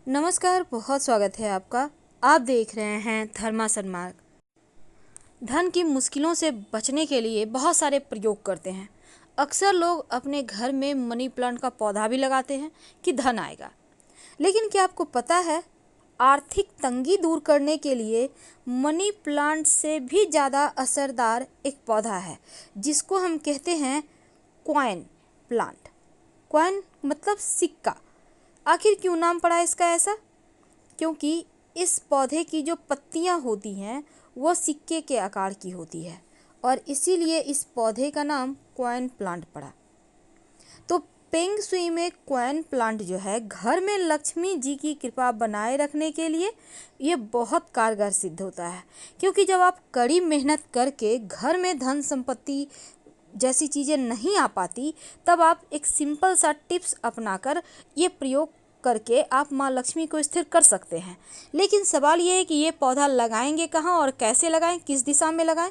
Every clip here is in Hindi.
नमस्कार, बहुत स्वागत है आपका। आप देख रहे हैं धर्मा सन्मार्ग। धन की मुश्किलों से बचने के लिए बहुत सारे प्रयोग करते हैं। अक्सर लोग अपने घर में मनी प्लांट का पौधा भी लगाते हैं कि धन आएगा। लेकिन क्या आपको पता है, आर्थिक तंगी दूर करने के लिए मनी प्लांट से भी ज़्यादा असरदार एक पौधा है जिसको हम कहते हैं कॉइन प्लांट। कॉइन मतलब सिक्का। आखिर क्यों नाम पड़ा इसका ऐसा? क्योंकि इस पौधे की जो पत्तियां होती हैं वो सिक्के के आकार की होती है और इसीलिए इस पौधे का नाम कॉइन प्लांट पड़ा। तो पेंग शुई में कॉइन प्लांट जो है घर में लक्ष्मी जी की कृपा बनाए रखने के लिए ये बहुत कारगर सिद्ध होता है। क्योंकि जब आप कड़ी मेहनत करके घर में धन संपत्ति जैसी चीज़ें नहीं आ पाती, तब आप एक सिंपल सा टिप्स अपनाकर ये प्रयोग करके आप माँ लक्ष्मी को स्थिर कर सकते हैं। लेकिन सवाल ये है कि ये पौधा लगाएंगे कहाँ और कैसे लगाएं, किस दिशा में लगाएं।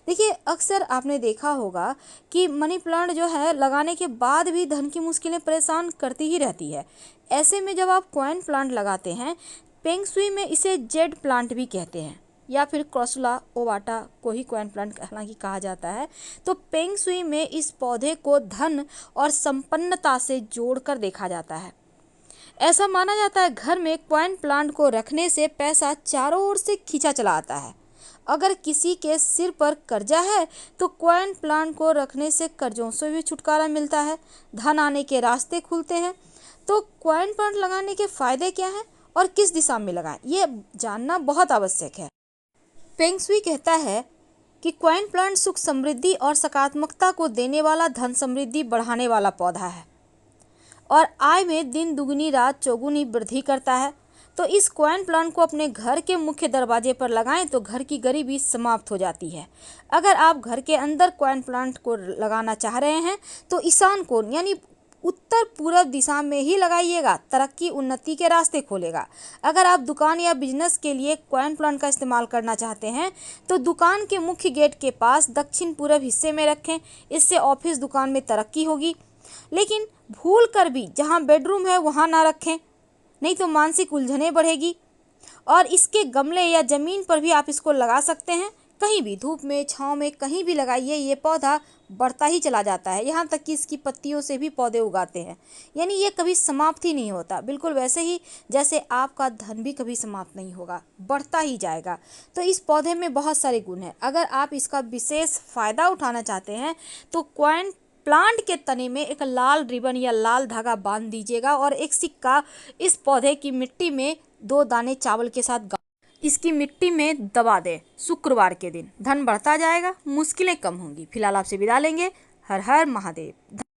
देखिए, अक्सर आपने देखा होगा कि मनी प्लांट जो है लगाने के बाद भी धन की मुश्किलें परेशान करती ही रहती है। ऐसे में जब आप कॉइन प्लांट लगाते हैं, पेंग शुई में इसे जेड प्लांट भी कहते हैं या फिर क्रॉसुला ओवाटा को ही कॉइन प्लांट हालांकि कहा जाता है। तो पेंग शुई में इस पौधे को धन और संपन्नता से जोड़कर देखा जाता है। ऐसा माना जाता है घर में कॉइन प्लांट को रखने से पैसा चारों ओर से खींचा चला आता है। अगर किसी के सिर पर कर्जा है तो कॉइन प्लांट को रखने से कर्जों से भी छुटकारा मिलता है, धन आने के रास्ते खुलते हैं। तो कॉइन प्लांट लगाने के फायदे क्या हैं और किस दिशा में लगाएं, ये जानना बहुत आवश्यक है। पेंग शुई कहता है कि कॉइन प्लांट सुख समृद्धि और सकारात्मकता को देने वाला, धन समृद्धि बढ़ाने वाला पौधा है और आय में दिन दुगनी रात चौगुनी वृद्धि करता है। तो इस कॉइन प्लांट को अपने घर के मुख्य दरवाजे पर लगाएं तो घर की गरीबी समाप्त हो जाती है। अगर आप घर के अंदर कॉइन प्लांट को लगाना चाह रहे हैं तो ईशान कोण यानी उत्तर पूर्व दिशा में ही लगाइएगा, तरक्की उन्नति के रास्ते खोलेगा। अगर आप दुकान या बिजनेस के लिए कॉइन प्लांट का इस्तेमाल करना चाहते हैं तो दुकान के मुख्य गेट के पास दक्षिण पूर्व हिस्से में रखें, इससे ऑफिस दुकान में तरक्की होगी। लेकिन भूल कर भी जहां बेडरूम है वहां ना रखें, नहीं तो मानसिक उलझनें बढ़ेगी। और इसके गमले या ज़मीन पर भी आप इसको लगा सकते हैं, कहीं भी धूप में छांव में कहीं भी लगाइए, ये पौधा बढ़ता ही चला जाता है। यहाँ तक कि इसकी पत्तियों से भी पौधे उगाते हैं, यानी ये कभी समाप्त ही नहीं होता। बिल्कुल वैसे ही जैसे आपका धन भी कभी समाप्त नहीं होगा, बढ़ता ही जाएगा। तो इस पौधे में बहुत सारे गुण हैं। अगर आप इसका विशेष फ़ायदा उठाना चाहते हैं तो कॉइन प्लांट के तने में एक लाल रिबन या लाल धागा बांध दीजिएगा और एक सिक्का इस पौधे की मिट्टी में 2 दाने चावल के साथ इसकी मिट्टी में दबा दें। शुक्रवार के दिन धन बढ़ता जाएगा, मुश्किलें कम होंगी। फिलहाल आपसे विदा लेंगे। हर हर महादेव।